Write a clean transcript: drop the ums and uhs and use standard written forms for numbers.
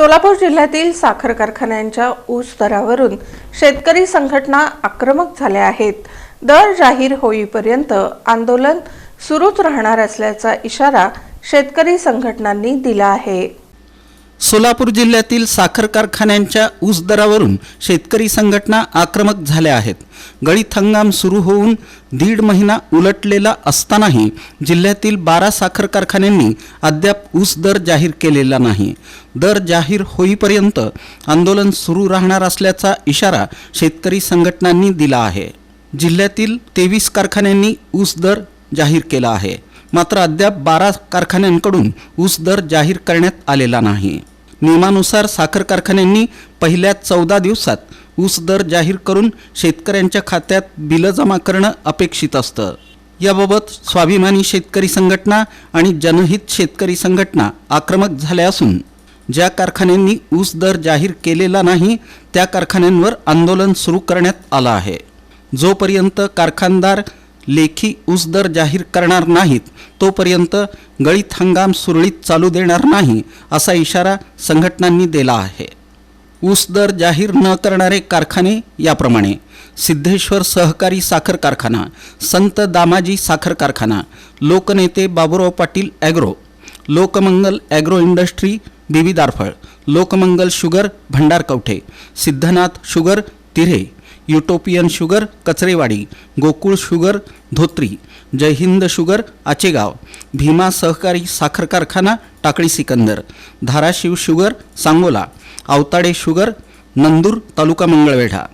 सोलापूर जिल्ह्यातील साखर कारखान्यांच्या ऊस दरावरून शेतकरी संघटना आक्रमक झाल्या आहेत. दर जाहीर होईपर्यंत आंदोलन सुरूच राहणार असल्याचा इशारा शेतकरी संघटनांनी दिला आहे. सोलापूर जिल्ह्यातील साखर कारखान्यांच्या ऊस दरावरून शेतकरी संघटना आक्रमक झाल्या आहेत. गळीत हंगाम सुरू होऊन 1.5 महिना उलटलेला असतानाही जिल्ह्यातील 12 साखर कारखान्यांनी अद्याप ऊस दर जाहीर केलेला नाही. दर जाहीर होईपर्यंत आंदोलन सुरू राहणार असल्याचा इशारा शेतकरी संघटनांनी दिला आहे. जिल्ह्यातील 23 कारखान्यांनी ऊस दर जाहीर केला आहे, मात्र अद्याप 12 कारखान्यांकडून ऊस दर जाहीर करण्यात आलेला नाही. नियमानुसार साखर कारखान्यांनी पहिल्या 14 दिवसात ऊस दर जाहीर करून शेतकऱ्यांच्या खात्यात बिलं जमा करणं अपेक्षित असतं. याबाबत स्वाभिमानी शेतकरी संघटना आणि जनहित शेतकरी संघटना आक्रमक झाल्या असून ज्या कारखान्यांनी ऊस दर जाहीर केलेला नाही त्या कारखान्यांवर आंदोलन सुरू करण्यात आलं आहे. जोपर्यंत कारखानदार लेखी ऊस दर जाहीर करणार नाहीत तोपर्यंत गळीत हंगाम सुरळीत चालू देणार नाही असा इशारा संघटनांनी दिला आहे. ऊस दर जाहीर न करणारे कारखाने याप्रमाणे: सिद्धेश्वर सहकारी साखर कारखाना, संत दामाजी साखर कारखाना, Loknete Baburao Patil agro, Lokmangal agro industry Bibi Darphal, Lokmangal sugar Bhandarkavathe, Siddhanath sugar Tirhe, Utopian sugar Kacharewadi, Gokul sugar Dhotri, Jay Hind sugar Achegaon, Bhima सहकारी साखर कारखाना टाकळी सिकंदर, धाराशिव शुगर सांगोला, आवताडे शुगर नंदूर तालुका मंगळवेढा.